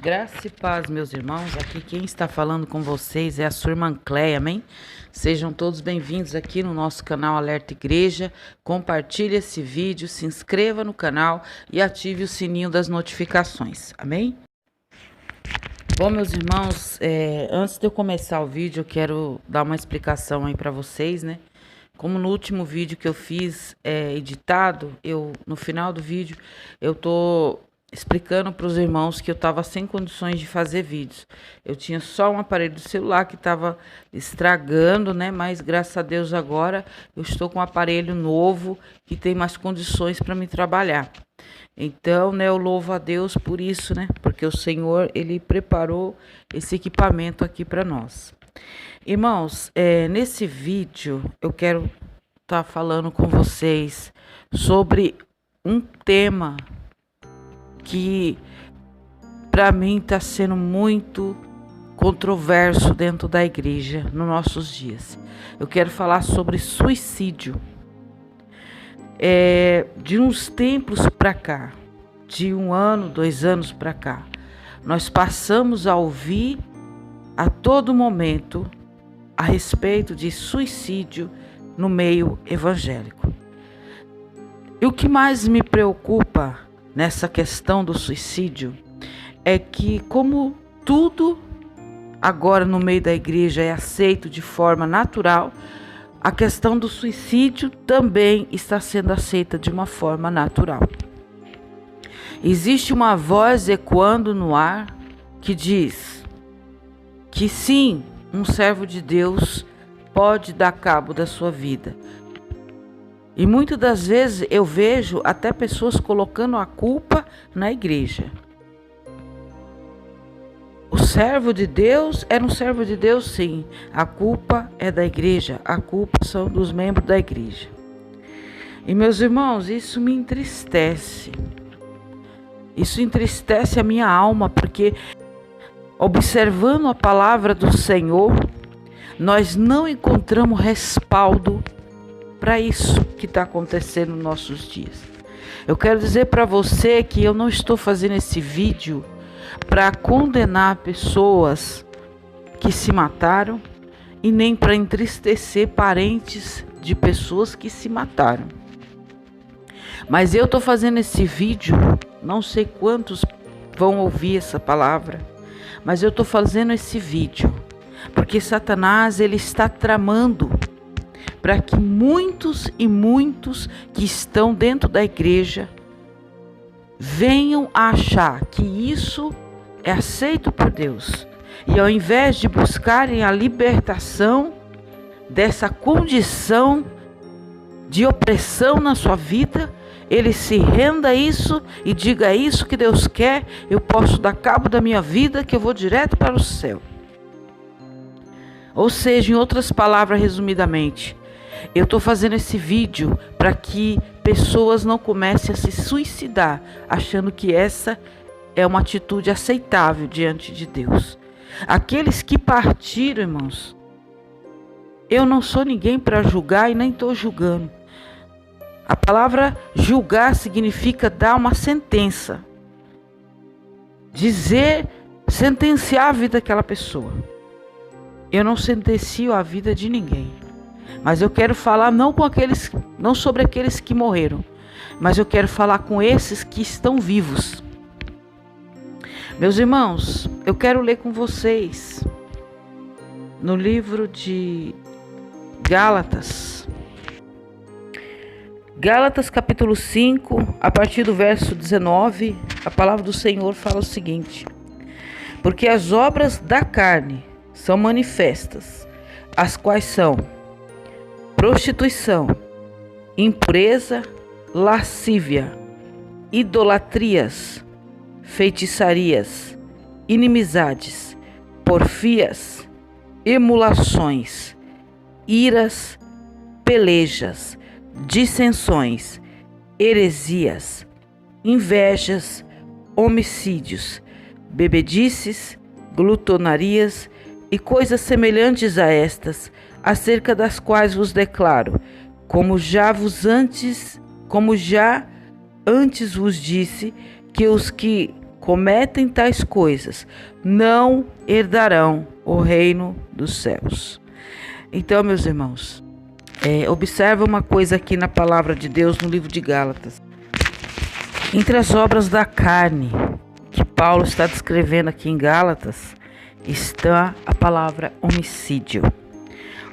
Graça e paz, meus irmãos. Aqui quem está falando com vocês é a sua irmã Cleia, amém? Sejam todos bem-vindos aqui no nosso canal Alerta Igreja. Compartilhe esse vídeo, se inscreva no canal e ative o sininho das notificações, amém? Bom, meus irmãos, antes de eu começar o vídeo, eu quero dar uma explicação aí para vocês, né? Como no último vídeo que eu fiz editado, no final do vídeo, eu tô explicando para os irmãos que eu estava sem condições de fazer vídeos. Eu tinha só um aparelho do celular que estava estragando, né? Mas graças a Deus agora eu estou com um aparelho novo que tem mais condições para me trabalhar. Então, né, eu louvo a Deus por isso, né? Porque o Senhor, Ele preparou esse equipamento aqui para nós. Irmãos, nesse vídeo eu quero estar falando com vocês sobre um tema que para mim está sendo muito controverso dentro da igreja nos nossos dias. Eu quero falar sobre suicídio. De uns tempos para cá, de 1 ano, 2 anos para cá, nós passamos a ouvir a todo momento a respeito de suicídio no meio evangélico. E o que mais me preocupa nessa questão do suicídio é que, como tudo agora no meio da igreja é aceito de forma natural, a questão do suicídio também está sendo aceita de uma forma natural. Existe uma voz ecoando no ar que diz que sim, um servo de Deus pode dar cabo da sua vida. E muitas das vezes eu vejo até pessoas colocando a culpa na igreja. O servo de Deus era um servo de Deus, sim. A culpa é da igreja, a culpa são dos membros da igreja. E meus irmãos, isso me entristece. Isso entristece a minha alma, porque observando a palavra do Senhor, nós não encontramos respaldo para isso que está acontecendo nos nossos dias. Eu quero dizer para você que eu não estou fazendo esse vídeo para condenar pessoas que se mataram e nem para entristecer parentes de pessoas que se mataram. Mas eu estou fazendo esse vídeo, não sei quantos vão ouvir essa palavra, mas eu estou fazendo esse vídeo porque Satanás ele está tramando para que muitos e muitos que estão dentro da igreja venham a achar que isso é aceito por Deus. E ao invés de buscarem a libertação dessa condição de opressão na sua vida, ele se renda a isso e diga: é isso que Deus quer, eu posso dar cabo da minha vida que eu vou direto para o céu. Ou seja, em outras palavras, resumidamente, eu estou fazendo esse vídeo para que pessoas não comecem a se suicidar, achando que essa é uma atitude aceitável diante de Deus. Aqueles que partiram, irmãos, eu não sou ninguém para julgar e nem estou julgando. A palavra julgar significa dar uma sentença, sentenciar a vida daquela pessoa. Eu não sentencio a vida de ninguém. Mas eu quero falar não sobre aqueles que morreram, mas eu quero falar com esses que estão vivos. Meus irmãos, eu quero ler com vocês no livro de Gálatas. Gálatas capítulo 5, a partir do verso 19, a palavra do Senhor fala o seguinte: porque as obras da carne são manifestas, as quais são prostituição, impureza, lascívia, idolatrias, feitiçarias, inimizades, porfias, emulações, iras, pelejas, dissensões, heresias, invejas, homicídios, bebedices, glutonarias e coisas semelhantes a estas, acerca das quais vos declaro, como já antes vos disse, que os que cometem tais coisas não herdarão o reino dos céus. Então, meus irmãos, observa uma coisa aqui na palavra de Deus no livro de Gálatas. Entre as obras da carne que Paulo está descrevendo aqui em Gálatas, está a palavra homicídio.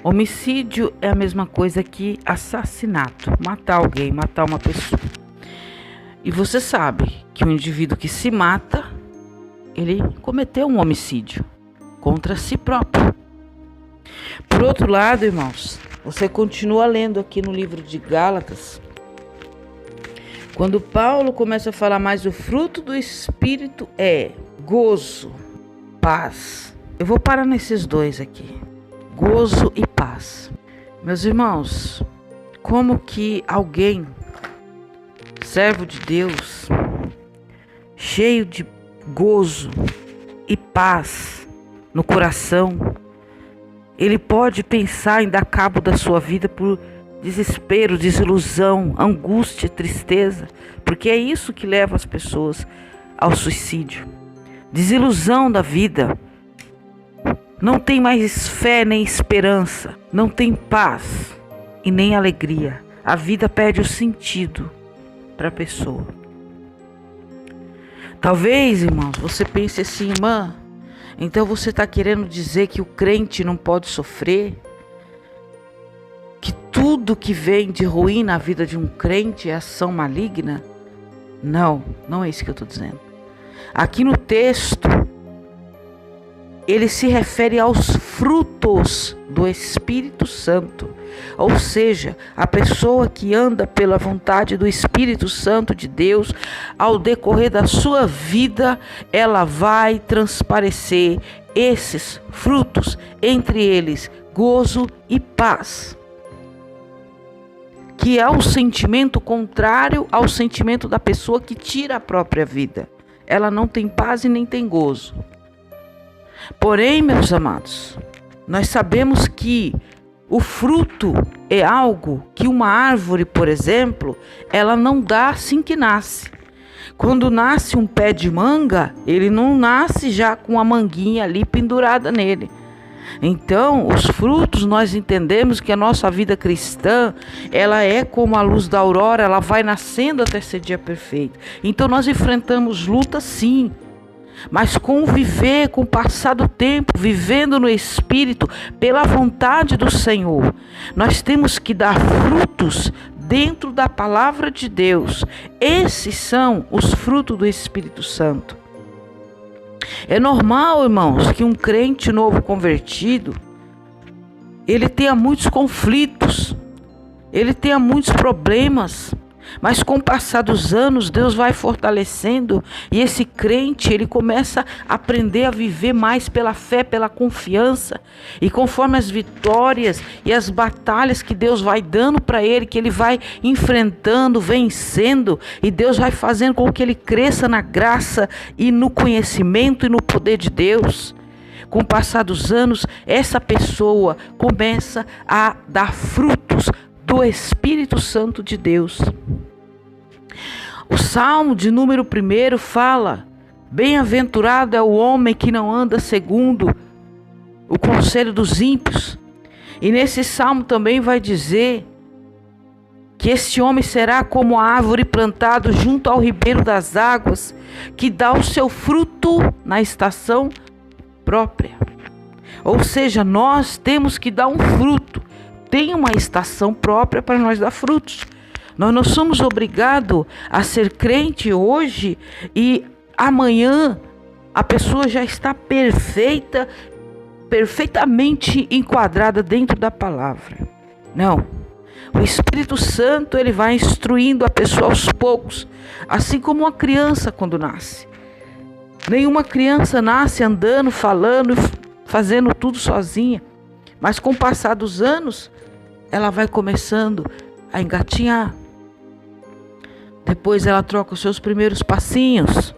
Homicídio é a mesma coisa que assassinato, matar alguém, matar uma pessoa. E você sabe que o indivíduo que se mata, ele cometeu um homicídio contra si próprio. Por outro lado, irmãos, você continua lendo aqui no livro de Gálatas, quando Paulo começa a falar mais, o fruto do Espírito é gozo, paz. Eu vou parar nesses dois aqui, gozo e paz. Meus irmãos, como que alguém, servo de Deus, cheio de gozo e paz no coração, ele pode pensar em dar cabo da sua vida por desespero, desilusão, angústia, tristeza, porque é isso que leva as pessoas ao suicídio. Desilusão da vida, não tem mais fé nem esperança, não tem paz e nem alegria. A vida perde o sentido para a pessoa. Talvez, irmãos, você pense assim, irmã, então você está querendo dizer que o crente não pode sofrer? Que tudo que vem de ruim na vida de um crente é ação maligna? Não, não é isso que eu estou dizendo. Aqui no texto, ele se refere aos frutos do Espírito Santo. Ou seja, a pessoa que anda pela vontade do Espírito Santo de Deus, ao decorrer da sua vida, ela vai transparecer esses frutos, entre eles gozo e paz, que é o sentimento contrário ao sentimento da pessoa que tira a própria vida. Ela não tem paz e nem tem gozo. Porém, meus amados, nós sabemos que o fruto é algo que uma árvore, por exemplo, ela não dá assim que nasce. Quando nasce um pé de manga, ele não nasce já com a manguinha ali pendurada nele. Então, os frutos, nós entendemos que a nossa vida cristã, ela é como a luz da aurora, ela vai nascendo até ser dia perfeito. Então, nós enfrentamos lutas sim, mas com o viver, com o passar do tempo, vivendo no Espírito, pela vontade do Senhor, nós temos que dar frutos dentro da palavra de Deus. Esses são os frutos do Espírito Santo. É normal, irmãos, que um crente novo convertido, ele tenha muitos conflitos, ele tenha muitos problemas, mas com o passar dos anos, Deus vai fortalecendo e esse crente, ele começa a aprender a viver mais pela fé, pela confiança, e conforme as vitórias e as batalhas que Deus vai dando para ele, que ele vai enfrentando, vencendo, e Deus vai fazendo com que ele cresça na graça e no conhecimento e no poder de Deus. Com o passar dos anos, essa pessoa começa a dar frutos do Espírito Santo de Deus. O Salmo de número 1 fala: bem-aventurado é o homem que não anda segundo o conselho dos ímpios. E nesse salmo também vai dizer que este homem será como a árvore plantada junto ao ribeiro das águas, que dá o seu fruto na estação própria. Ou seja, nós temos que dar um fruto. Tem uma estação própria para nós dar frutos. Nós não somos obrigados a ser crente hoje e amanhã a pessoa já está perfeitamente enquadrada dentro da palavra. Não. O Espírito Santo, ele vai instruindo a pessoa aos poucos, assim como uma criança quando nasce. Nenhuma criança nasce andando, falando, fazendo tudo sozinha, mas com o passar dos anos, ela vai começando a engatinhar. Depois ela troca os seus primeiros passinhos.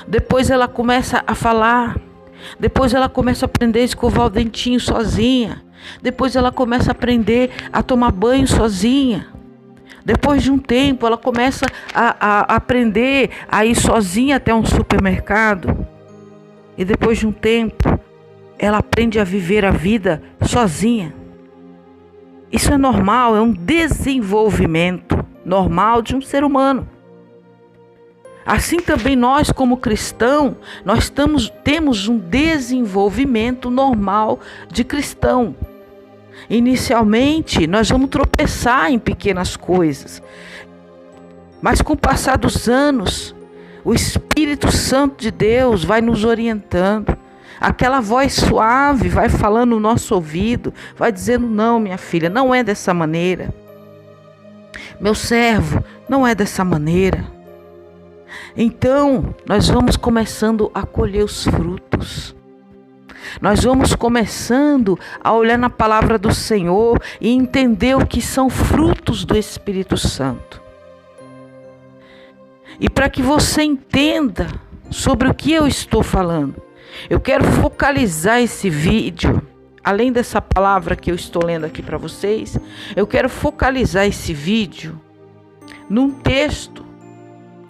Depois ela começa a falar. Depois ela começa a aprender a escovar o dentinho sozinha. Depois ela começa a aprender a tomar banho sozinha. Depois de um tempo, ela começa a aprender a ir sozinha até um supermercado. E depois de um tempo, ela aprende a viver a vida sozinha. Isso é normal, é um desenvolvimento normal de um ser humano. Assim também nós, como cristãos, temos um desenvolvimento normal de cristão. Inicialmente, nós vamos tropeçar em pequenas coisas. Mas com o passar dos anos, o Espírito Santo de Deus vai nos orientando. Aquela voz suave vai falando no nosso ouvido, vai dizendo: não, minha filha, não é dessa maneira. Meu servo, não é dessa maneira. Então, nós vamos começando a colher os frutos. Nós vamos começando a olhar na palavra do Senhor e entender o que são frutos do Espírito Santo. E para que você entenda sobre o que eu estou falando, eu quero focalizar esse vídeo, além dessa palavra que eu estou lendo aqui para vocês, eu quero focalizar esse vídeo num texto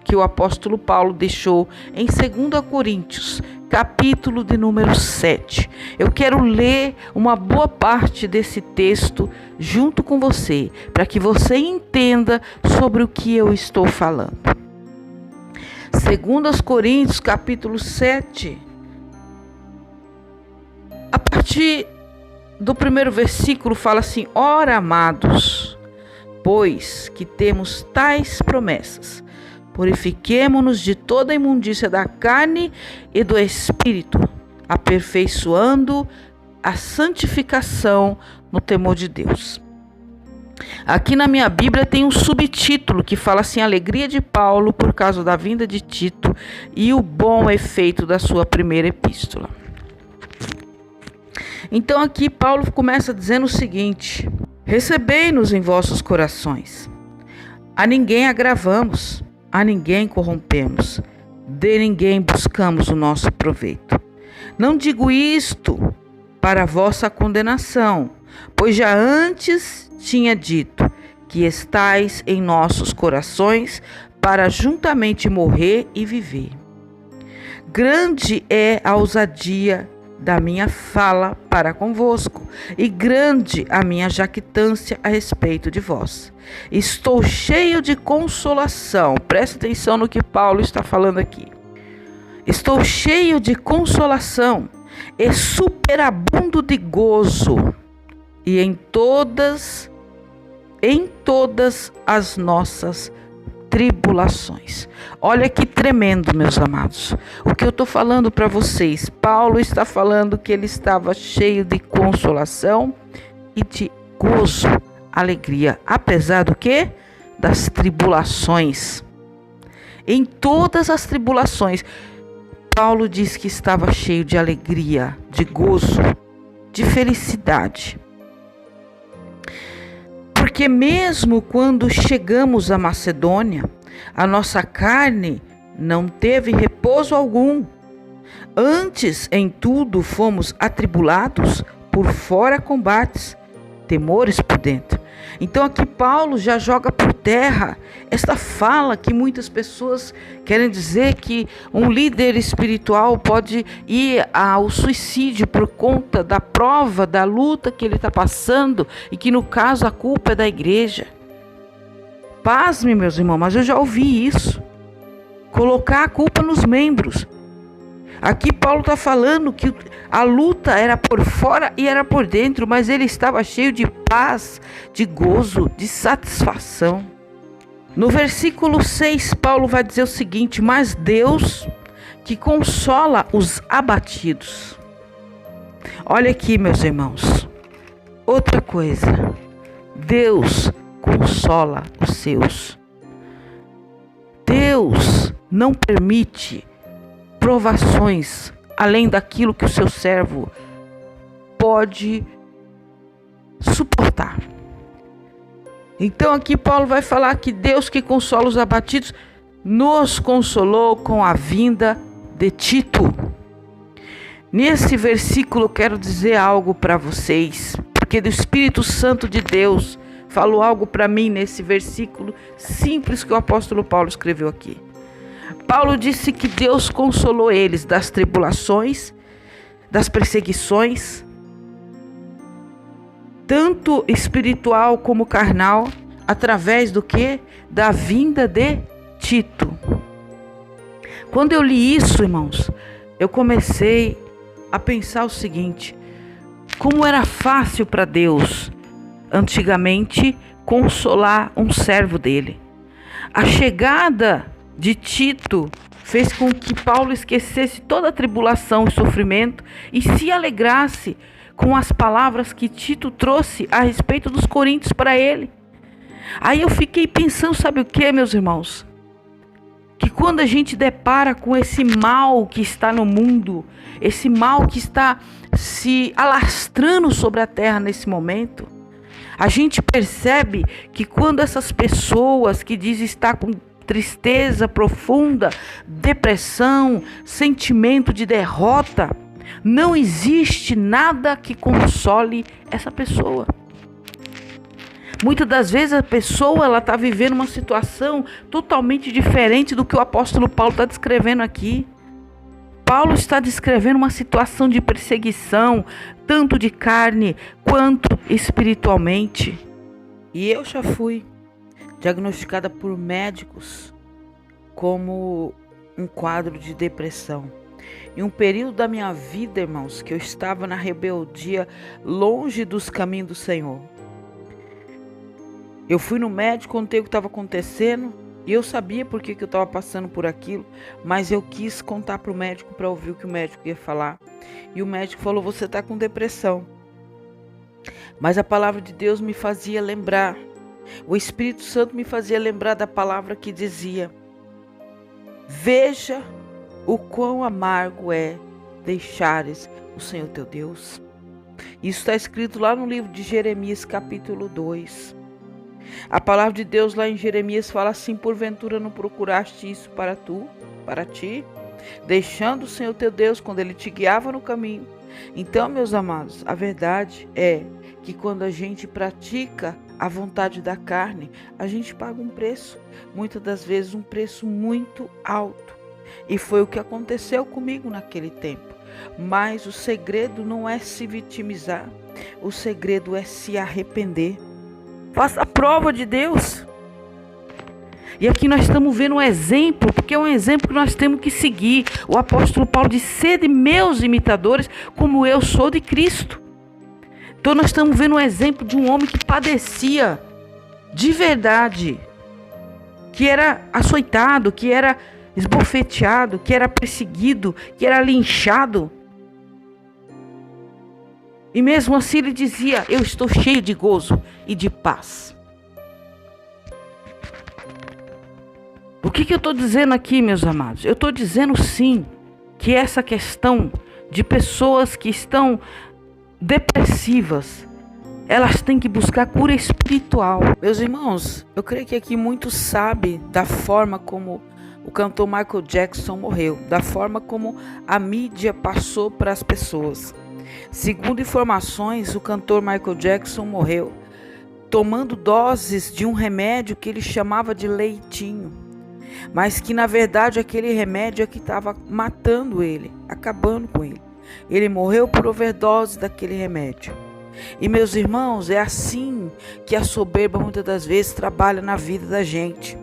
que o apóstolo Paulo deixou em 2 Coríntios, capítulo de número 7. Eu quero ler uma boa parte desse texto junto com você, para que você entenda sobre o que eu estou falando. 2 Coríntios, capítulo 7. A partir do primeiro versículo fala assim: ora, amados, pois que temos tais promessas, purifiquemo-nos de toda a imundícia da carne e do espírito, aperfeiçoando a santificação no temor de Deus. Aqui na minha Bíblia tem um subtítulo que fala assim: alegria de Paulo por causa da vinda de Tito e o bom efeito da sua primeira epístola. Então aqui Paulo começa dizendo o seguinte: recebei-nos em vossos corações, a ninguém agravamos, a ninguém corrompemos, de ninguém buscamos o nosso proveito. Não digo isto para a vossa condenação, pois já antes tinha dito que estais em nossos corações para juntamente morrer e viver. Grande é a ousadia da minha fala para convosco, e grande a minha jactância a respeito de vós. Estou cheio de consolação. Presta atenção no que Paulo está falando aqui. Estou cheio de consolação e superabundo de gozo, e em todas as nossas tribulações. Olha que tremendo, meus amados. O que eu estou falando para vocês, Paulo está falando que ele estava cheio de consolação e de gozo, alegria, apesar do quê? Das tribulações. Em todas as tribulações, Paulo diz que estava cheio de alegria, de gozo, de felicidade. Porque mesmo quando chegamos à Macedônia, a nossa carne não teve repouso algum. Antes, em tudo, fomos atribulados, por fora combates, temores por dentro. Então aqui Paulo já joga por terra esta fala que muitas pessoas querem dizer que um líder espiritual pode ir ao suicídio por conta da prova, da luta que ele está passando, e que no caso a culpa é da igreja. Pasme, meus irmãos, mas eu já ouvi isso. Colocar a culpa nos membros. Aqui Paulo está falando que a luta era por fora e era por dentro, mas ele estava cheio de paz, de gozo, de satisfação. No versículo 6, Paulo vai dizer o seguinte: mas Deus que consola os abatidos. Olha aqui, meus irmãos, outra coisa, Deus consola os seus. Deus não permite provações além daquilo que o seu servo pode suportar. Então aqui Paulo vai falar que Deus que consola os abatidos nos consolou com a vinda de Tito. Nesse versículo eu quero dizer algo para vocês, porque o Espírito Santo de Deus falou algo para mim nesse versículo simples que o apóstolo Paulo escreveu aqui. Paulo disse que Deus consolou eles das tribulações, das perseguições, tanto espiritual como carnal, através do quê? Da vinda de Tito. Quando eu li isso, irmãos, eu comecei a pensar o seguinte: como era fácil para Deus, antigamente, consolar um servo dele. A chegada de Tito fez com que Paulo esquecesse toda a tribulação e sofrimento e se alegrasse com as palavras que Tito trouxe a respeito dos coríntios para ele. Aí eu fiquei pensando, sabe o que, meus irmãos? Que quando a gente depara com esse mal que está no mundo, esse mal que está se alastrando sobre a terra nesse momento, a gente percebe que quando essas pessoas que dizem estar com tristeza profunda, depressão, sentimento de derrota, não existe nada que console essa pessoa. Muitas das vezes a pessoa ela está vivendo uma situação totalmente diferente do que o apóstolo Paulo está descrevendo aqui. Paulo está descrevendo uma situação de perseguição, tanto de carne quanto espiritualmente. E eu já fui diagnosticada por médicos como um quadro de depressão. Em um período da minha vida, irmãos, que eu estava na rebeldia, longe dos caminhos do Senhor. Eu fui no médico, contei o que estava acontecendo e eu sabia por que eu estava passando por aquilo, mas eu quis contar para o médico para ouvir o que o médico ia falar. E o médico falou: você está com depressão. Mas a palavra de Deus me fazia lembrar, o Espírito Santo me fazia lembrar da palavra que dizia: veja o quão amargo é deixares o Senhor teu Deus. Isso está escrito lá no livro de Jeremias, capítulo 2. A palavra de Deus lá em Jeremias fala assim: porventura não procuraste isso para ti, deixando o Senhor teu Deus quando Ele te guiava no caminho. Então, meus amados, a verdade é que quando a gente pratica a vontade da carne, a gente paga um preço, muitas das vezes um preço muito alto. E foi o que aconteceu comigo naquele tempo. Mas o segredo não é se vitimizar, o segredo é se arrepender. Faça a prova de Deus. E aqui nós estamos vendo um exemplo, porque é um exemplo que nós temos que seguir. O apóstolo Paulo diz: sede meus imitadores, como eu sou de Cristo. Então nós estamos vendo um exemplo de um homem que padecia de verdade, que era açoitado, que era esbofeteado, que era perseguido, que era linchado. E mesmo assim ele dizia: eu estou cheio de gozo e de paz. O que eu estou dizendo aqui, meus amados? Eu estou dizendo sim que essa questão de pessoas que estão depressivas, elas têm que buscar cura espiritual. Meus irmãos, eu creio que aqui muitos sabem da forma como o cantor Michael Jackson morreu, da forma como a mídia passou para as pessoas. Segundo informações, o cantor Michael Jackson morreu tomando doses de um remédio que ele chamava de leitinho, mas que na verdade aquele remédio é que estava matando ele, acabando com ele. Ele morreu por overdose daquele remédio. E meus irmãos, é assim que a soberba muitas das vezes trabalha na vida da gente.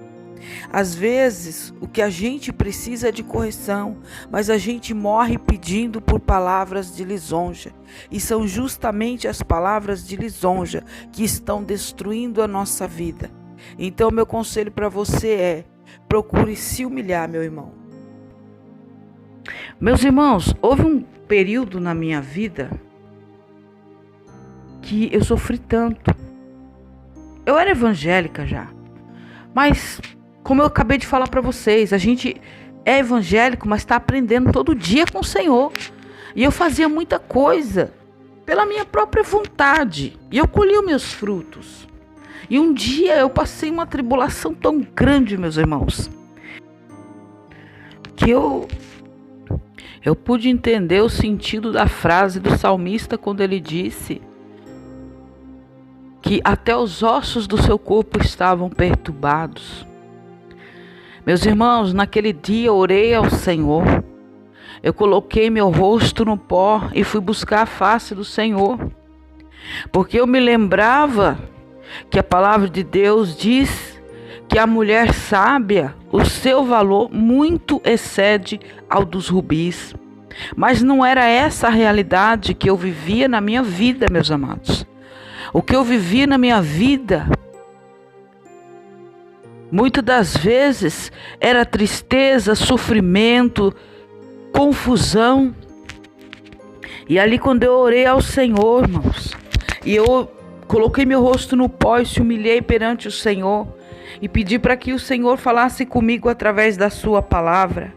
Às vezes, o que a gente precisa é de correção, mas a gente morre pedindo por palavras de lisonja. E são justamente as palavras de lisonja que estão destruindo a nossa vida. Então, meu conselho para você é: procure se humilhar, meu irmão. Meus irmãos, houve um período na minha vida que eu sofri tanto. Eu era evangélica já, mas como eu acabei de falar para vocês, a gente é evangélico, mas está aprendendo todo dia com o Senhor. E eu fazia muita coisa pela minha própria vontade. E eu colhi os meus frutos. E um dia eu passei uma tribulação tão grande, meus irmãos, que eu pude entender o sentido da frase do salmista quando ele disse que até os ossos do seu corpo estavam perturbados. Meus irmãos, naquele dia eu orei ao Senhor. Eu coloquei meu rosto no pó e fui buscar a face do Senhor. Porque eu me lembrava que a palavra de Deus diz que a mulher sábia, o seu valor muito excede ao dos rubis. Mas não era essa a realidade que eu vivia na minha vida, meus amados. O que eu vivia na minha vida, muitas das vezes, era tristeza, sofrimento, confusão. E ali quando eu orei ao Senhor, irmãos, e eu coloquei meu rosto no pó e se humilhei perante o Senhor, e pedi para que o Senhor falasse comigo através da sua palavra.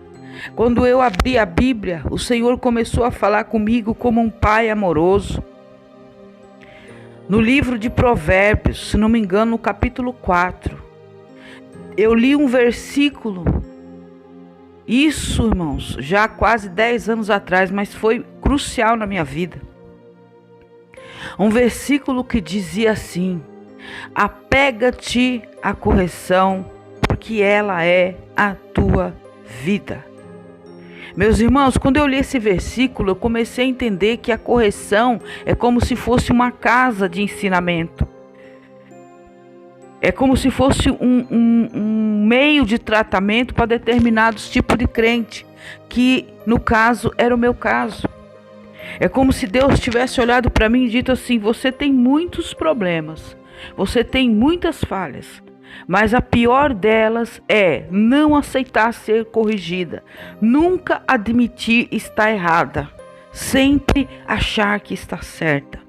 Quando eu abri a Bíblia, o Senhor começou a falar comigo como um pai amoroso. No livro de Provérbios, se não me engano, no capítulo 4, eu li um versículo, isso, irmãos, já há quase 10 anos atrás, mas foi crucial na minha vida. Um versículo que dizia assim: apega-te à correção, porque ela é a tua vida. Meus irmãos, quando eu li esse versículo, eu comecei a entender que a correção é como se fosse uma casa de ensinamento. É como se fosse um meio de tratamento para determinados tipos de crente, que no caso era o meu caso. É como se Deus tivesse olhado para mim e dito assim: você tem muitos problemas, você tem muitas falhas, mas a pior delas é não aceitar ser corrigida, nunca admitir estar errada, sempre achar que está certa.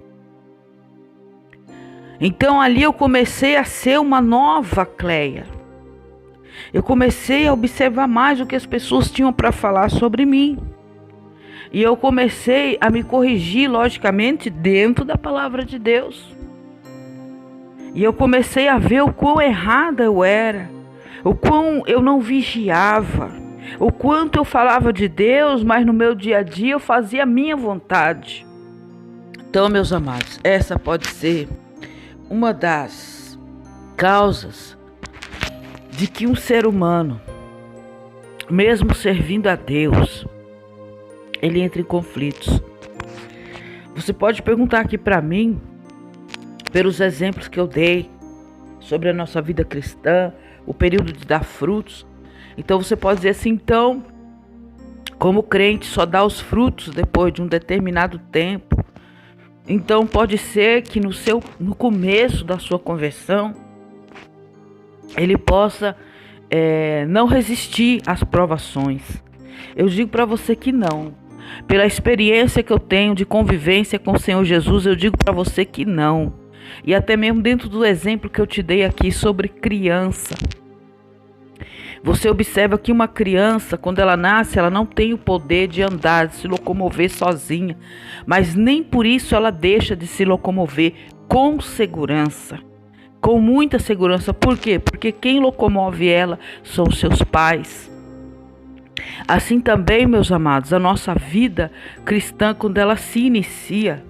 Então ali eu comecei a ser uma nova Cleia. Eu comecei a observar mais o que as pessoas tinham para falar sobre mim. E eu comecei a me corrigir, logicamente, dentro da palavra de Deus. E eu comecei a ver o quão errada eu era, o quão eu não vigiava, o quanto eu falava de Deus, mas no meu dia a dia eu fazia a minha vontade. Então, meus amados, essa pode ser uma das causas de que um ser humano, mesmo servindo a Deus, ele entra em conflitos. Você pode perguntar aqui para mim, pelos exemplos que eu dei sobre a nossa vida cristã, o período de dar frutos. Então você pode dizer assim: então, como crente só dá os frutos depois de um determinado tempo. Então pode ser que no começo da sua conversão, ele possa não resistir às provações. Eu digo para você que não. Pela experiência que eu tenho de convivência com o Senhor Jesus, eu digo para você que não. E até mesmo dentro do exemplo que eu te dei aqui sobre criança. Você observa que uma criança, quando ela nasce, ela não tem o poder de andar, de se locomover sozinha. Mas nem por isso ela deixa de se locomover com segurança. Com muita segurança. Por quê? Porque quem locomove ela são os seus pais. Assim também, meus amados, a nossa vida cristã, quando ela se inicia,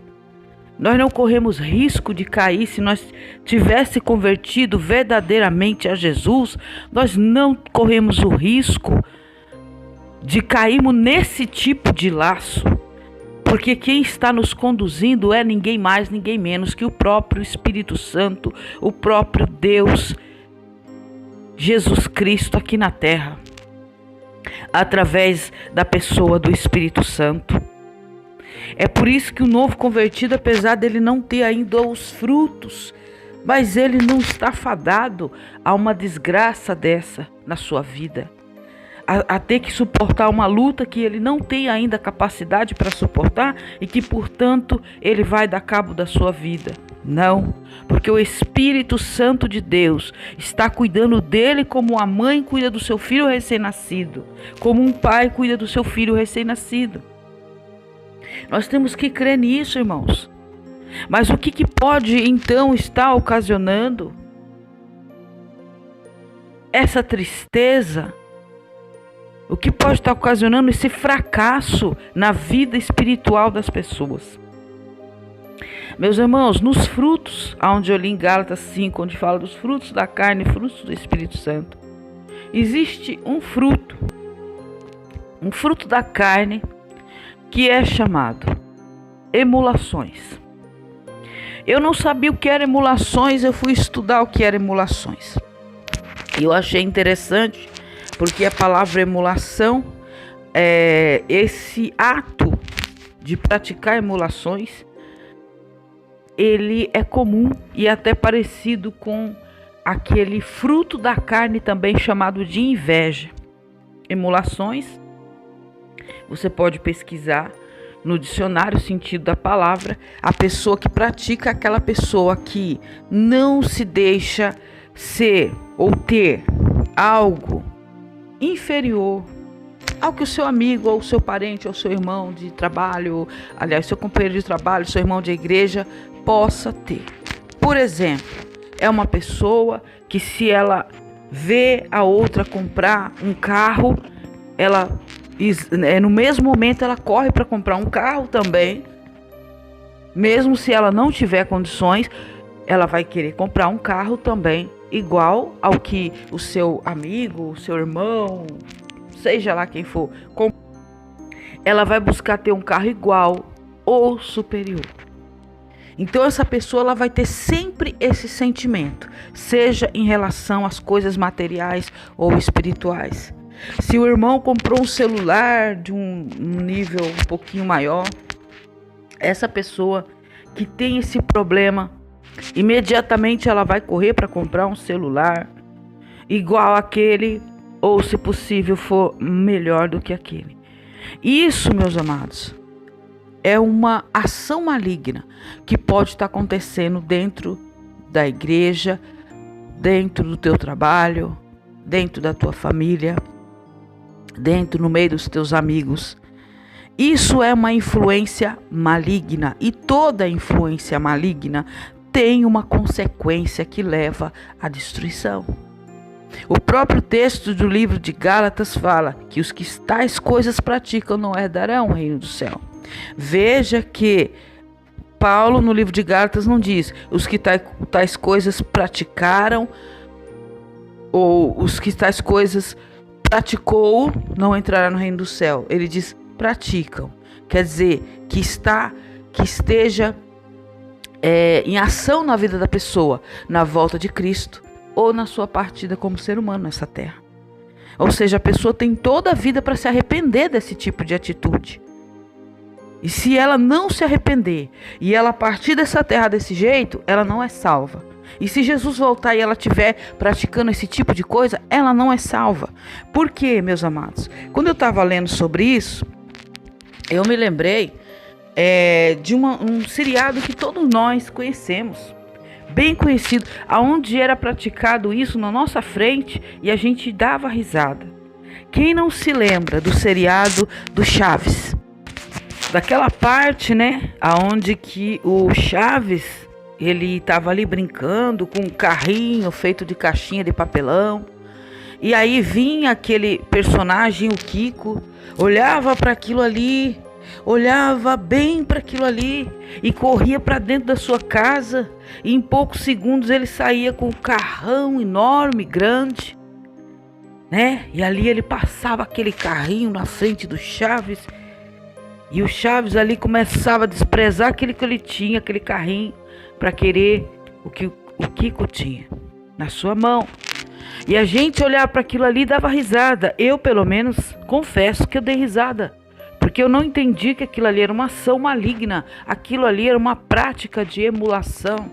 nós não corremos risco de cair. Se nós tivesse convertido verdadeiramente a Jesus, nós não corremos o risco de cairmos nesse tipo de laço. Porque quem está nos conduzindo é ninguém mais, ninguém menos que o próprio Espírito Santo, o próprio Deus, Jesus Cristo aqui na terra, através da pessoa do Espírito Santo. É por isso que o novo convertido, apesar dele não ter ainda os frutos, mas ele não está fadado a uma desgraça dessa na sua vida. A ter que suportar uma luta que ele não tem ainda capacidade para suportar e que, portanto, ele vai dar cabo da sua vida. Não, porque o Espírito Santo de Deus está cuidando dele como a mãe cuida do seu filho recém-nascido, como um pai cuida do seu filho recém-nascido. Nós temos que crer nisso, irmãos. Mas o que pode então estar ocasionando essa tristeza? O que pode estar ocasionando esse fracasso na vida espiritual das pessoas? Meus irmãos, nos frutos, onde eu li em Gálatas 5, onde fala dos frutos da carne e frutos do Espírito Santo, existe um fruto da carne que é chamado emulações. Eu não sabia o que era emulações, eu fui estudar o que era emulações. E eu achei interessante, porque a palavra emulação é esse ato de praticar emulações. Ele é comum e até parecido com aquele fruto da carne também chamado de inveja. Emulações, você pode pesquisar no dicionário o sentido da palavra. A pessoa que pratica é aquela pessoa que não se deixa ser ou ter algo inferior ao que o seu amigo, ou o seu parente, ou o seu irmão de trabalho, aliás, seu companheiro de trabalho, seu irmão de igreja, possa ter. Por exemplo, é uma pessoa que, se ela vê a outra comprar um carro, ela, no mesmo momento, ela corre para comprar um carro também. Mesmo se ela não tiver condições, ela vai querer comprar um carro também, igual ao que o seu amigo, o seu irmão, seja lá quem for, ela vai buscar ter um carro igual ou superior. Então essa pessoa, ela vai ter sempre esse sentimento, seja em relação às coisas materiais ou espirituais. Se o irmão comprou um celular de um nível um pouquinho maior, essa pessoa que tem esse problema, imediatamente ela vai correr para comprar um celular igual àquele, ou, se possível, for melhor do que aquele. Isso, meus amados, é uma ação maligna que pode estar acontecendo dentro da igreja, dentro do teu trabalho, dentro da tua família, dentro, no meio dos teus amigos. Isso é uma influência maligna, e toda influência maligna tem uma consequência que leva à destruição. O próprio texto do livro de Gálatas fala que os que tais coisas praticam não herdarão o reino do céu. Veja que Paulo, no livro de Gálatas, não diz os que tais coisas praticaram, ou os que tais coisas praticou não entrará no reino do céu. Ele diz praticam, quer dizer que esteja em ação na vida da pessoa, na volta de Cristo, ou na sua partida como ser humano nessa terra. Ou seja, a pessoa tem toda a vida para se arrepender desse tipo de atitude. E se ela não se arrepender e ela partir dessa terra desse jeito, ela não é salva. E se Jesus voltar e ela estiver praticando esse tipo de coisa, ela não é salva. Por quê, meus amados? Quando eu estava lendo sobre isso, eu me lembrei de um seriado que todos nós conhecemos, bem conhecido, aonde era praticado isso na nossa frente e a gente dava risada. Quem não se lembra do seriado do Chaves? Daquela parte, né, aonde que o Chaves, ele estava ali brincando com um carrinho feito de caixinha de papelão. E aí vinha aquele personagem, o Kiko, olhava para aquilo ali, olhava bem para aquilo ali e corria para dentro da sua casa, e em poucos segundos ele saía com um carrão enorme, grande, né? E ali ele passava aquele carrinho na frente do Chaves, e o Chaves ali começava a desprezar aquele que ele tinha, aquele carrinho, para querer o que o Kiko tinha na sua mão. E a gente olhar para aquilo ali e dava risada. Eu, pelo menos, confesso que eu dei risada, porque eu não entendi que aquilo ali era uma ação maligna, aquilo ali era uma prática de emulação.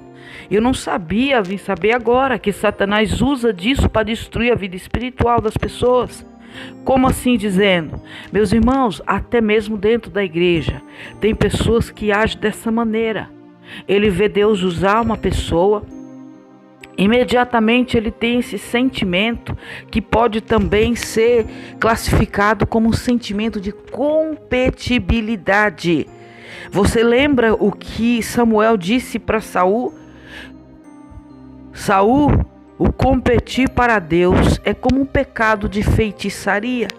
Eu não sabia, vim saber agora, que Satanás usa disso para destruir a vida espiritual das pessoas. Como assim dizendo? Meus irmãos, até mesmo dentro da igreja, tem pessoas que agem dessa maneira. Ele vê Deus usar uma pessoa, imediatamente ele tem esse sentimento que pode também ser classificado como um sentimento de competibilidade. Você lembra o que Samuel disse para Saul? Saul, o competir para Deus é como um pecado de feitiçaria.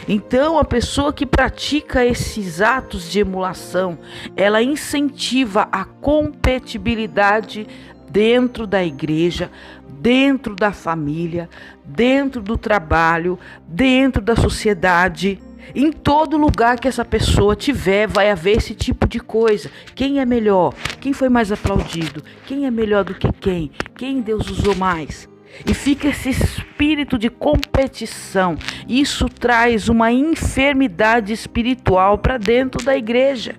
Então, a pessoa que pratica esses atos de emulação, ela incentiva a compatibilidade dentro da igreja, dentro da família, dentro do trabalho, dentro da sociedade. Em todo lugar que essa pessoa tiver, vai haver esse tipo de coisa. Quem é melhor? Quem foi mais aplaudido? Quem é melhor do que quem? Quem Deus usou mais? E fica esse espírito de competição. Isso traz uma enfermidade espiritual para dentro da igreja.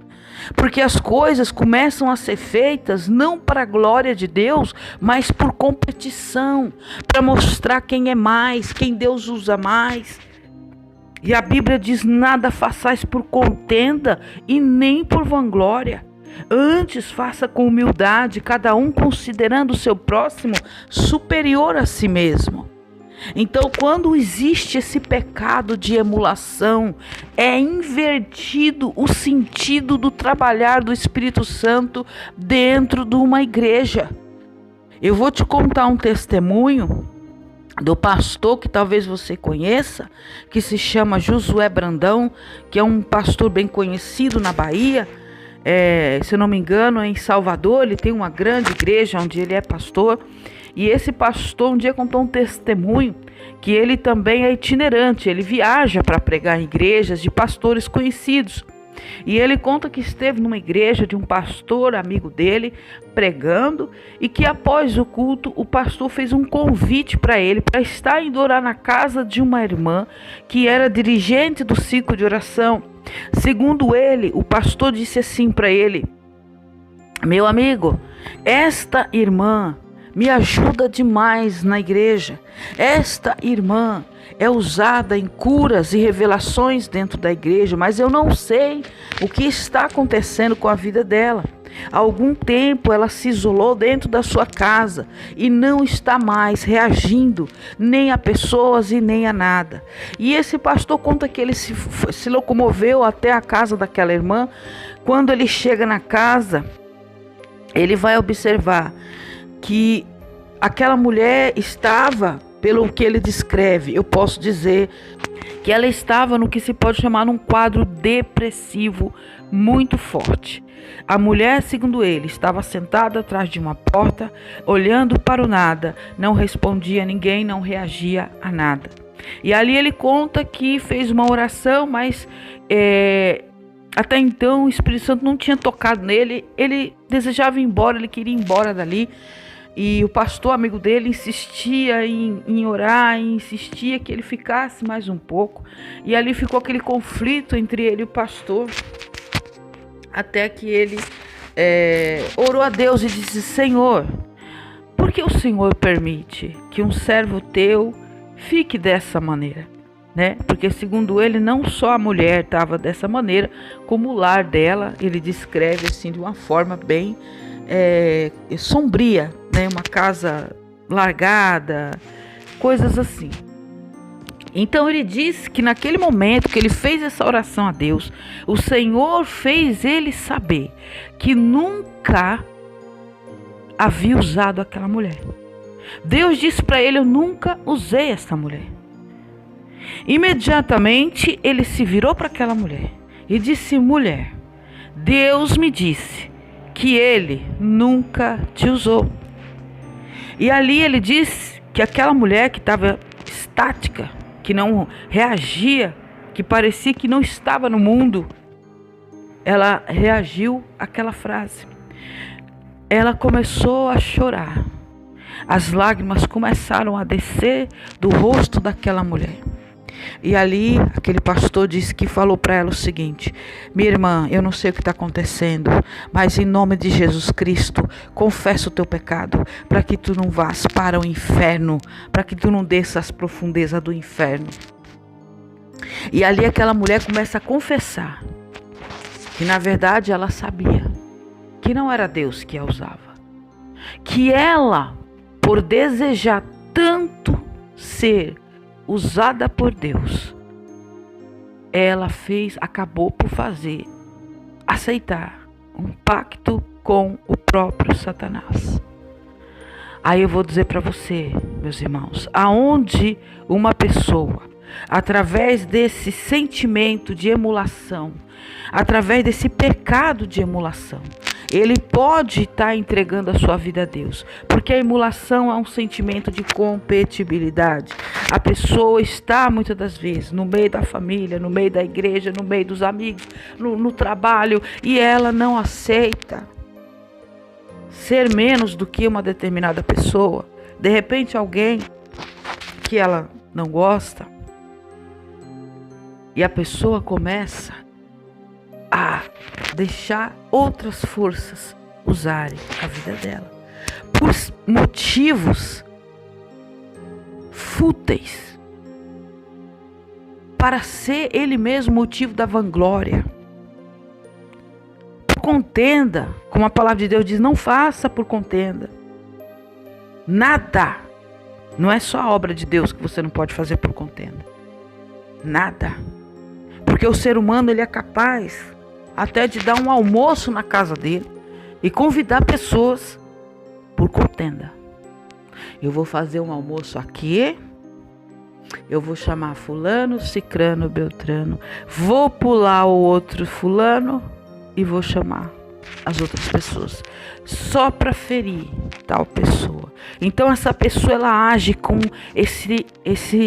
Porque as coisas começam a ser feitas não para a glória de Deus, mas por competição, para mostrar quem é mais, quem Deus usa mais. E a Bíblia diz: nada façais por contenda e nem por vanglória. Antes faça com humildade, cada um considerando o seu próximo superior a si mesmo. Então, quando existe esse pecado de emulação, é invertido o sentido do trabalhar do Espírito Santo dentro de uma igreja. Eu vou te contar um testemunho do pastor que talvez você conheça, que se chama Josué Brandão, que é um pastor bem conhecido na Bahia. Se eu não me engano, em Salvador, ele tem uma grande igreja onde ele é pastor. E esse pastor um dia contou um testemunho que ele também é itinerante, ele viaja para pregar em igrejas de pastores conhecidos. E ele conta que esteve numa igreja de um pastor amigo dele pregando, e que após o culto o pastor fez um convite para ele para estar indo orar na casa de uma irmã que era dirigente do ciclo de oração. Segundo ele, o pastor disse assim para ele: meu amigo, esta irmã me ajuda demais na igreja. Esta irmã é usada em curas e revelações dentro da igreja, mas eu não sei o que está acontecendo com a vida dela. Há algum tempo ela se isolou dentro da sua casa e não está mais reagindo nem a pessoas e nem a nada. E esse pastor conta que ele se locomoveu até a casa daquela irmã. Quando ele chega na casa, ele vai observar que aquela mulher estava, pelo que ele descreve, eu posso dizer que ela estava no que se pode chamar um quadro depressivo muito forte. A mulher, segundo ele, estava sentada atrás de uma porta, olhando para o nada, não respondia a ninguém, não reagia a nada. E ali ele conta que fez uma oração, mas até então o Espírito Santo não tinha tocado nele, ele desejava ir embora, ele queria ir embora dali. E o pastor amigo dele insistia em orar, e insistia que ele ficasse mais um pouco. E ali ficou aquele conflito entre ele e o pastor, até que ele orou a Deus e disse: Senhor, por que o Senhor permite que um servo teu fique dessa maneira? Porque segundo ele, não só a mulher estava dessa maneira, como o lar dela, ele descreve assim de uma forma bem sombria, uma casa largada, coisas assim. Então ele diz que naquele momento que ele fez essa oração a Deus, o Senhor fez ele saber que nunca havia usado aquela mulher. Deus disse para ele: eu nunca usei essa mulher. Imediatamente ele se virou para aquela mulher e disse: mulher, Deus me disse que ele nunca te usou. E ali ele disse que aquela mulher que estava estática, que não reagia, que parecia que não estava no mundo, ela reagiu àquela frase. Ela começou a chorar. As lágrimas começaram a descer do rosto daquela mulher. E ali, aquele pastor disse que falou para ela o seguinte: minha irmã, eu não sei o que está acontecendo, mas em nome de Jesus Cristo, confessa o teu pecado, para que tu não vás para o inferno, para que tu não desça às profundezas do inferno. E ali aquela mulher começa a confessar que na verdade ela sabia que não era Deus que a usava, que ela, por desejar tanto ser usada por Deus, ela acabou por aceitar um pacto com o próprio Satanás. Aí eu vou dizer para você, meus irmãos, aonde uma pessoa através desse sentimento de emulação, através desse pecado de emulação, ele pode estar entregando a sua vida a Deus, porque a emulação é um sentimento de compatibilidade. A pessoa está muitas das vezes no meio da família, no meio da igreja, no meio dos amigos, no trabalho, e ela não aceita ser menos do que uma determinada pessoa. De repente alguém que ela não gosta, e a pessoa começa a deixar outras forças usarem a vida dela por motivos fúteis, para ser ele mesmo motivo da vanglória. Por contenda, como a palavra de Deus diz, não faça por contenda. Nada. Não é só a obra de Deus que você não pode fazer por contenda. Nada. Porque o ser humano, ele é capaz até de dar um almoço na casa dele e convidar pessoas por contenda. Eu vou fazer um almoço aqui, eu vou chamar fulano, cicrano, beltrano, vou pular o outro fulano e vou chamar as outras pessoas, só para ferir tal pessoa. Então essa pessoa, ela age com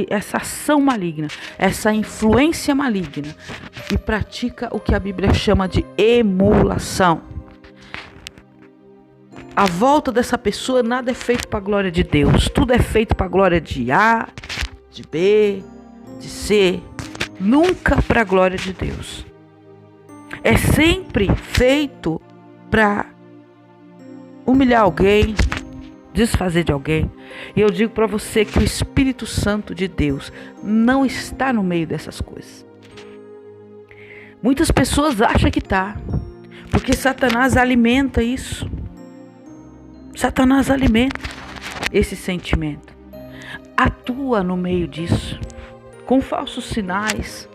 essa ação maligna, essa influência maligna, e pratica o que a Bíblia chama de emulação. A volta dessa pessoa, nada é feito para a glória de Deus, tudo é feito para a glória de A, de B, de C, nunca para a glória de Deus. É sempre feito para humilhar alguém, desfazer de alguém. E eu digo para você que o Espírito Santo de Deus não está no meio dessas coisas. Muitas pessoas acham que está, porque Satanás alimenta isso. Satanás alimenta esse sentimento, atua no meio disso, com falsos sinais.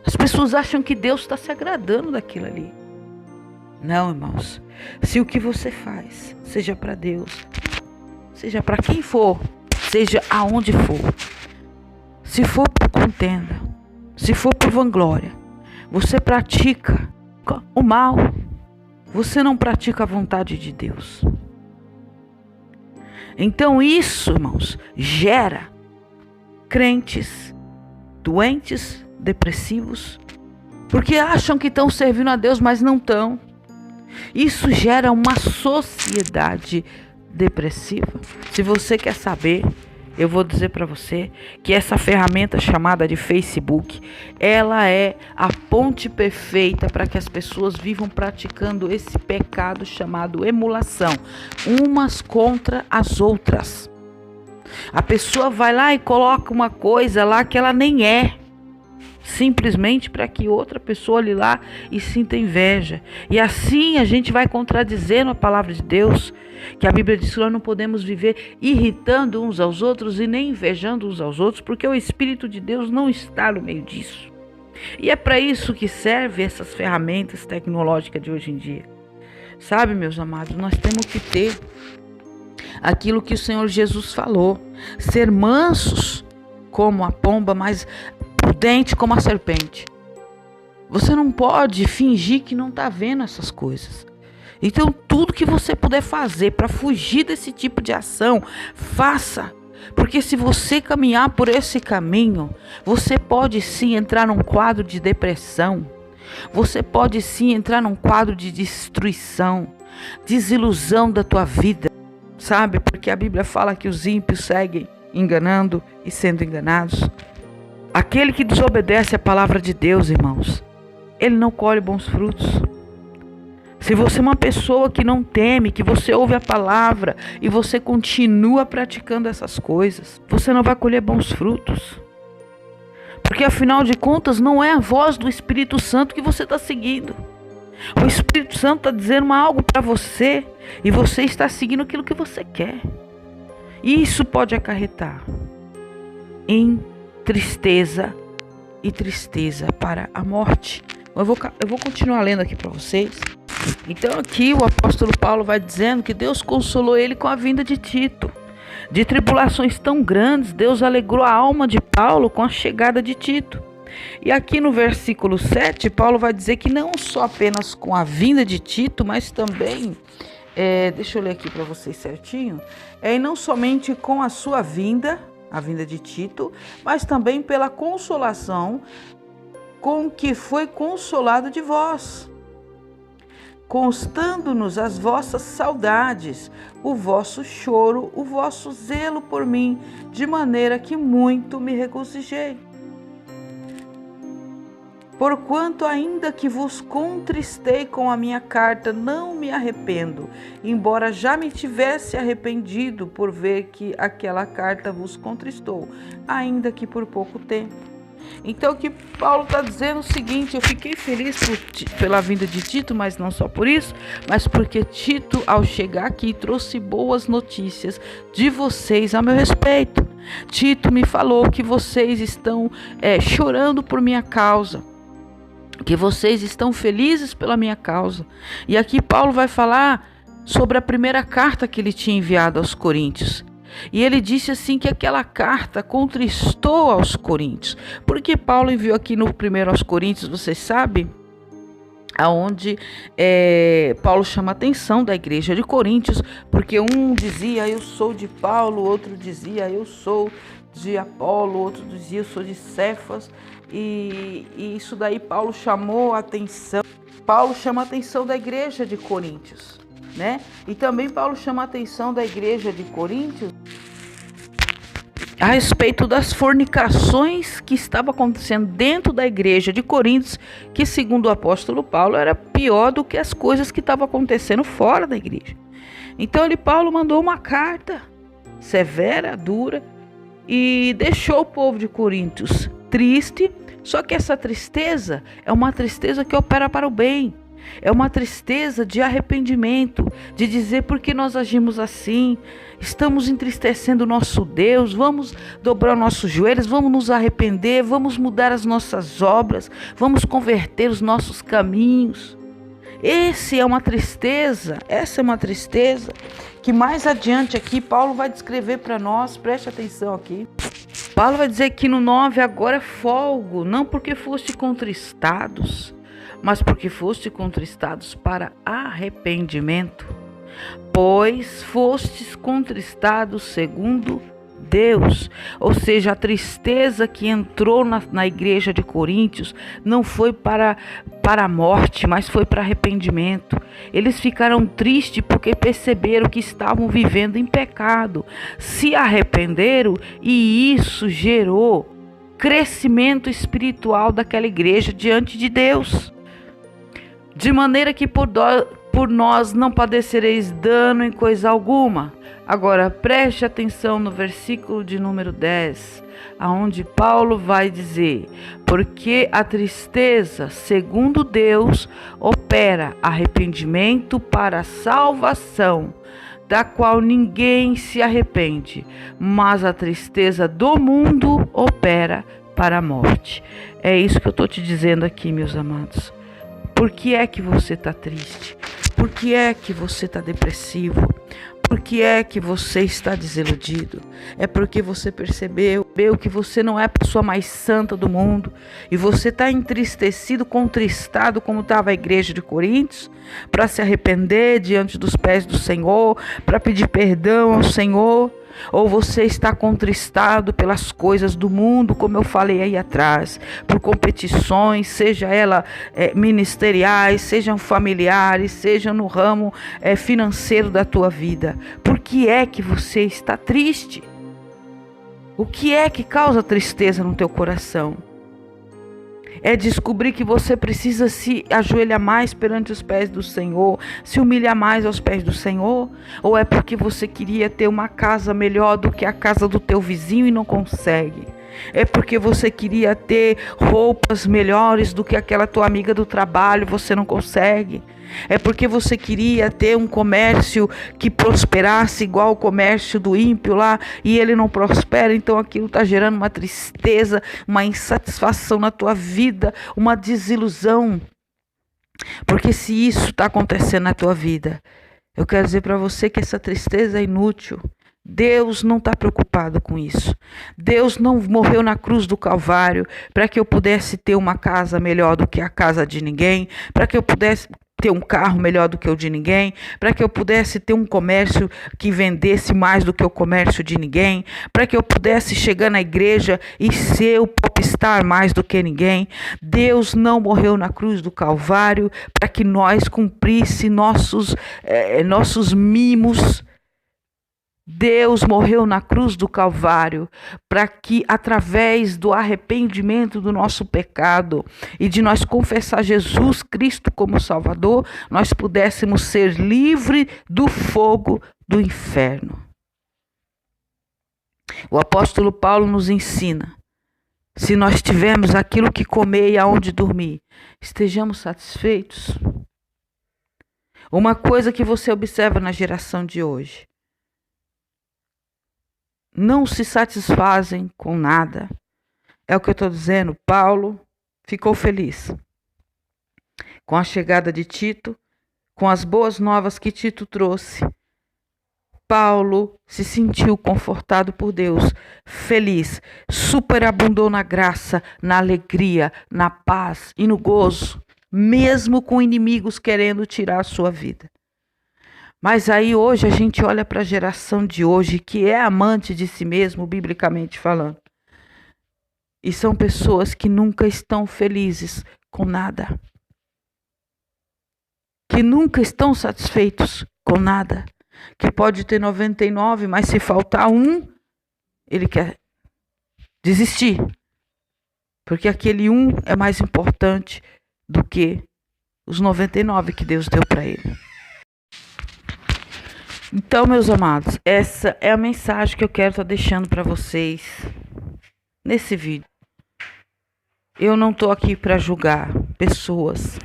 As pessoas acham que Deus está se agradando daquilo ali. Não, irmãos. Se o que você faz seja para Deus, seja para quem for, seja aonde for, se for por contenda, se for por vanglória, você pratica o mal, você não pratica a vontade de Deus. Então isso, irmãos, gera crentes doentes, depressivos, porque acham que estão servindo a Deus, mas não estão. Isso gera uma sociedade depressiva. Se você quer saber, eu vou dizer para você que essa ferramenta chamada de Facebook, ela é a ponte perfeita para que as pessoas vivam praticando esse pecado chamado emulação, umas contra as outras. A pessoa vai lá e coloca uma coisa lá que ela nem é, simplesmente para que outra pessoa olhe lá e sinta inveja. E assim a gente vai contradizendo a palavra de Deus, que a Bíblia diz que nós não podemos viver irritando uns aos outros e nem invejando uns aos outros, porque o Espírito de Deus não está no meio disso. E é para isso que servem essas ferramentas tecnológicas de hoje em dia. Sabe, meus amados, nós temos que ter aquilo que o Senhor Jesus falou, ser mansos como a pomba, mas prudente como a serpente. Você não pode fingir que não está vendo essas coisas. Então tudo que você puder fazer para fugir desse tipo de ação, faça. Porque se você caminhar por esse caminho, você pode sim entrar num quadro de depressão. Você pode sim entrar num quadro de destruição, desilusão da tua vida. Sabe? Porque a Bíblia fala que os ímpios seguem enganando e sendo enganados. Aquele que desobedece à palavra de Deus, irmãos, ele não colhe bons frutos. Se você é uma pessoa que não teme, que você ouve a palavra e você continua praticando essas coisas, você não vai colher bons frutos. Porque afinal de contas não é a voz do Espírito Santo que você está seguindo. O Espírito Santo está dizendo algo para você e você está seguindo aquilo que você quer. E isso pode acarretar em tristeza e tristeza para a morte. Eu vou continuar lendo aqui para vocês. Então aqui o apóstolo Paulo vai dizendo que Deus consolou ele com a vinda de Tito. de tribulações tão grandes, Deus alegrou a alma de Paulo com a chegada de Tito. E aqui no versículo 7, Paulo vai dizer que não só apenas com a vinda de Tito, mas também, deixa eu ler aqui para vocês certinho, e não somente com a sua vinda, a vinda de Tito, mas também pela consolação com que foi consolado de vós, constando-nos as vossas saudades, o vosso choro, o vosso zelo por mim, de maneira que muito me regozijei. Porquanto, ainda que vos contristei com a minha carta, não me arrependo, embora já me tivesse arrependido por ver que aquela carta vos contristou, ainda que por pouco tempo. Então, aqui Paulo está dizendo o seguinte: eu fiquei feliz pela vinda de Tito, mas não só por isso, mas porque Tito, ao chegar aqui, trouxe boas notícias de vocês a meu respeito. Tito me falou que vocês estão chorando por minha causa, que vocês estão felizes pela minha causa. E aqui Paulo vai falar sobre a primeira carta que ele tinha enviado aos Coríntios. E ele disse assim que aquela carta contristou aos Coríntios. Porque Paulo enviou aqui no primeiro aos Coríntios, vocês sabem, aonde Paulo chama a atenção da igreja de Coríntios, porque um dizia eu sou de Paulo, outro dizia eu sou de Apolo, outro dizia eu sou de Cefas, e isso daí Paulo chamou a atenção. Paulo chama a atenção da igreja de Coríntios, né? E também Paulo chama a atenção da igreja de Coríntios a respeito das fornicações que estavam acontecendo dentro da igreja de Coríntios, que segundo o apóstolo Paulo era pior do que as coisas que estavam acontecendo fora da igreja. Então Paulo mandou uma carta severa, dura, e deixou o povo de Coríntios triste. Só que essa tristeza é uma tristeza que opera para o bem. É uma tristeza de arrependimento, de dizer por que nós agimos assim, estamos entristecendo o nosso Deus, vamos dobrar nossos joelhos, vamos nos arrepender, vamos mudar as nossas obras, vamos converter os nossos caminhos. Essa é uma tristeza que mais adiante aqui Paulo vai descrever para nós, preste atenção aqui. Paulo vai dizer que no 9, agora folgo, não porque foste contristados, mas porque foste contristados para arrependimento, pois fostes contristados segundo Deus. Ou seja, a tristeza que entrou na igreja de Coríntios não foi para a morte, mas foi para arrependimento. Eles ficaram tristes porque perceberam que estavam vivendo em pecado, se arrependeram e isso gerou crescimento espiritual daquela igreja diante de Deus. De maneira que por nós não padecereis dano em coisa alguma. Agora preste atenção no versículo de número 10, aonde Paulo vai dizer: porque a tristeza, segundo Deus, opera arrependimento para a salvação, da qual ninguém se arrepende, mas a tristeza do mundo opera para a morte. É isso que eu estou te dizendo aqui, meus amados. Por que é que você está triste? Por que é que você está depressivo? Por que é que você está desiludido? É porque você percebeu que você não é a pessoa mais santa do mundo e você está entristecido, contristado, como estava a igreja de Coríntios, para se arrepender diante dos pés do Senhor, para pedir perdão ao Senhor. Ou você está contristado pelas coisas do mundo, como eu falei aí atrás, por competições, seja ela ministeriais, sejam familiares, sejam no ramo financeiro da tua vida. Por que é que você está triste? O que é que causa tristeza no teu coração? É descobrir que você precisa se ajoelhar mais perante os pés do Senhor, se humilhar mais aos pés do Senhor? Ou é porque você queria ter uma casa melhor do que a casa do teu vizinho e não consegue? É porque você queria ter roupas melhores do que aquela tua amiga do trabalho, você não consegue? É porque você queria ter um comércio que prosperasse igual o comércio do ímpio lá e ele não prospera, então aquilo está gerando uma tristeza, uma insatisfação na tua vida, uma desilusão. Porque se isso está acontecendo na tua vida, eu quero dizer para você que essa tristeza é inútil, Deus não está preocupado com isso. Deus não morreu na cruz do Calvário para que eu pudesse ter uma casa melhor do que a casa de ninguém, para que eu pudesse ter um carro melhor do que o de ninguém, para que eu pudesse ter um comércio que vendesse mais do que o comércio de ninguém, para que eu pudesse chegar na igreja e ser o popstar mais do que ninguém. Deus não morreu na cruz do Calvário para que nós cumprisse nossos mimos. Deus morreu na cruz do Calvário para que, através do arrependimento do nosso pecado e de nós confessar Jesus Cristo como Salvador, nós pudéssemos ser livres do fogo do inferno. O apóstolo Paulo nos ensina: se nós tivermos aquilo que comer e aonde dormir, estejamos satisfeitos. Uma coisa que você observa na geração de hoje: não se satisfazem com nada. É o que eu estou dizendo. Paulo ficou feliz com a chegada de Tito, com as boas novas que Tito trouxe. Paulo se sentiu confortado por Deus, feliz, superabundou na graça, na alegria, na paz e no gozo, mesmo com inimigos querendo tirar a sua vida. Mas aí hoje a gente olha para a geração de hoje, que é amante de si mesmo, biblicamente falando. E são pessoas que nunca estão felizes com nada. Que nunca estão satisfeitos com nada. Que pode ter 99, mas se faltar um, ele quer desistir. Porque aquele um é mais importante do que os 99 que Deus deu para ele. Então, meus amados, essa é a mensagem que eu quero estar deixando para vocês nesse vídeo. Eu não estou aqui para julgar pessoas,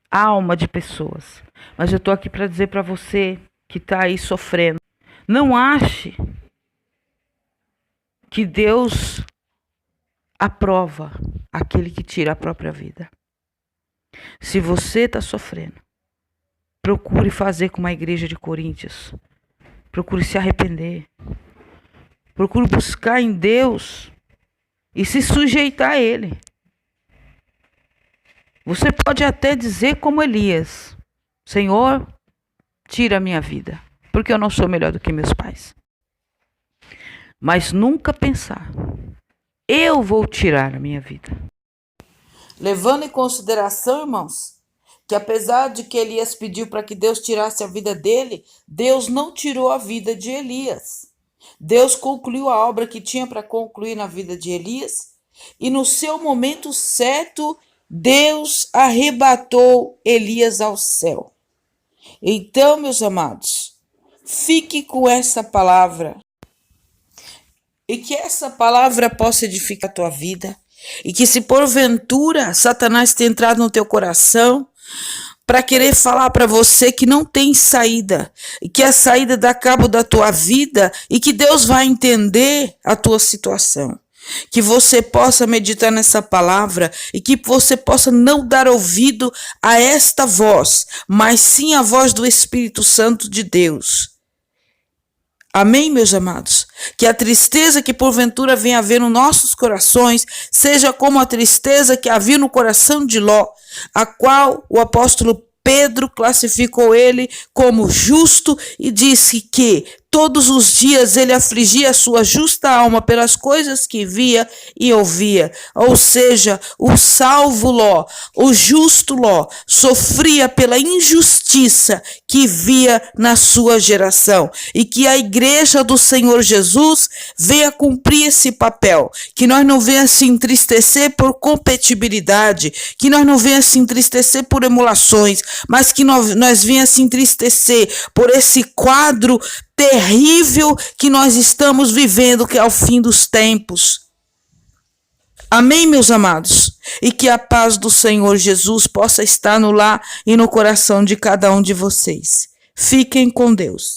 alma de pessoas, mas eu estou aqui para dizer para você que está aí sofrendo: não ache que Deus aprova aquele que tira a própria vida. Se você está sofrendo, procure fazer como a igreja de Coríntios. Procure se arrepender. Procure buscar em Deus e se sujeitar a Ele. Você pode até dizer como Elias: Senhor, tira a minha vida, porque eu não sou melhor do que meus pais. Mas nunca pensar: eu vou tirar a minha vida. Levando em consideração, irmãos, que apesar de que Elias pediu para que Deus tirasse a vida dele, Deus não tirou a vida de Elias. Deus concluiu a obra que tinha para concluir na vida de Elias, e no seu momento certo, Deus arrebatou Elias ao céu. Então, meus amados, fique com essa palavra, e que essa palavra possa edificar a tua vida, e que se porventura Satanás tenha entrado no teu coração para querer falar para você que não tem saída, e que a saída dá cabo da tua vida, e que Deus vai entender a tua situação. Que você possa meditar nessa palavra e que você possa não dar ouvido a esta voz, mas sim a voz do Espírito Santo de Deus. Amém, meus amados? Que a tristeza que porventura vem haver nos nossos corações seja como a tristeza que havia no coração de Ló, a qual o apóstolo Pedro classificou ele como justo e disse que todos os dias ele afligia a sua justa alma pelas coisas que via e ouvia. Ou seja, o salvo Ló, o justo Ló, sofria pela injustiça que via na sua geração. E que a igreja do Senhor Jesus venha cumprir esse papel. Que nós não venha se entristecer por compatibilidade, que nós não venha se entristecer por emulações, mas que nós venha se entristecer por esse quadro terrível que nós estamos vivendo, que é o fim dos tempos. Amém, meus amados? E que a paz do Senhor Jesus possa estar no lar e no coração de cada um de vocês. Fiquem com Deus.